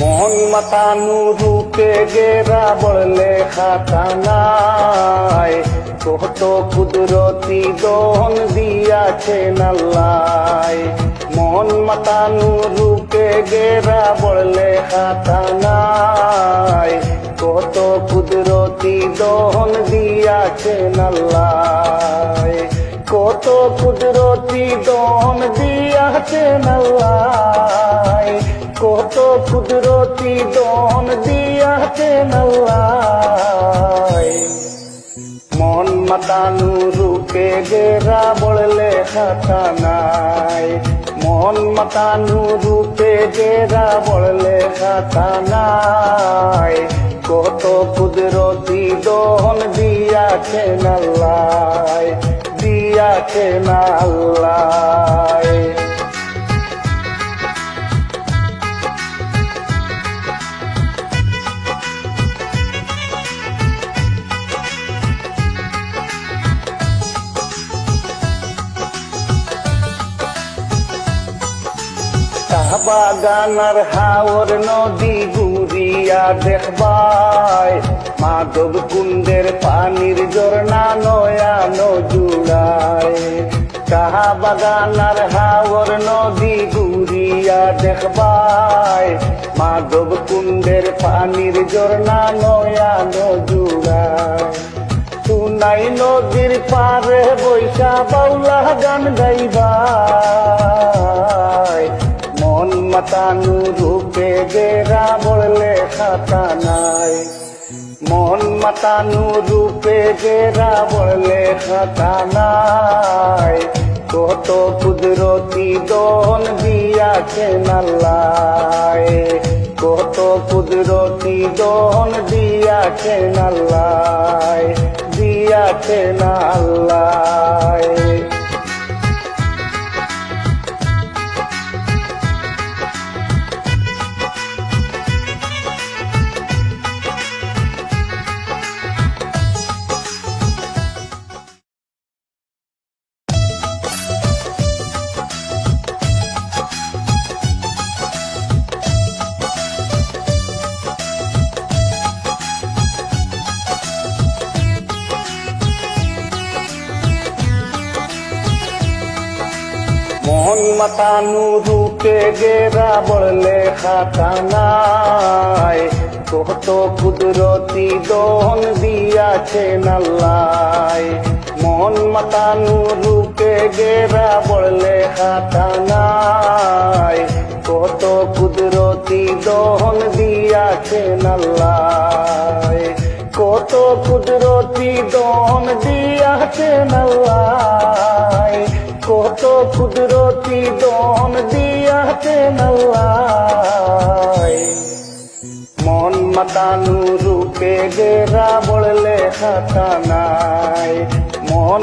মন মাতানু রূপে গেরা বললে খাতা নাই, কত কুদরতি দহন দিয়াছেন আল্লাহ। মন মাতানু রূপে গেরা বললে খাতা নাই, কত কুদরতি দহন দিয়াছেন আল্লাহ। কত কুদরতি দহন দিয়াছেন আল্লাহ, কত কুদরতি দহন দিয়াছেন আল্লাহ। মন মাতানু রূপে গেরা বললে খাতা নাই, মন মাতানু রূপে গেরা বললে খাতা নাই, কত কুদরতি দহন দিয়াছেন আল্লাহ, দিয়াছেন আল্লাহ। বাগানার হাওর নদী ঘুরিয়া দেখবাই, মাধব কুণ্ডের পানির ঝর্ণা নয়ানো জুড়ায়। কাহা বাগানার হাওর নদী ঘুরিয়া দেখবাই, মাধব কুণ্ডের পানির ঝর্ণা নয়ানো জুড়ায়। সুনাই নদীর পারে বৈশা বাউলা গান গাইবাই, মন মাতানু রূপে গেরা বললে খাতা নাই, মন মাতানু রূপে গেরা বললে খাতা নাই, কত কুদরতি দহন দিয়াছেন আল্লাহ, কত কুদরতি দহন দিয়াছেন আল্লাহ, দিয়াছেন আল্লাহ। মন মাতানু রূপে গেরা বললে খাতা নাই, কত কুদরতি দহন দিয়াছেন আল্লাহ। মন মাতানু রূপে গেরা বললে খাতা নাই, কত কুদরতি দহন দিয়াছেন আল্লাহ, কত কুদরতি দহন দিয়াছেন আল্লাহ, কত কুদরতি দহন দিয়াছেন আল্লাহ। মন মাতানু রূপে গেরা বললে খাতা নাই, মন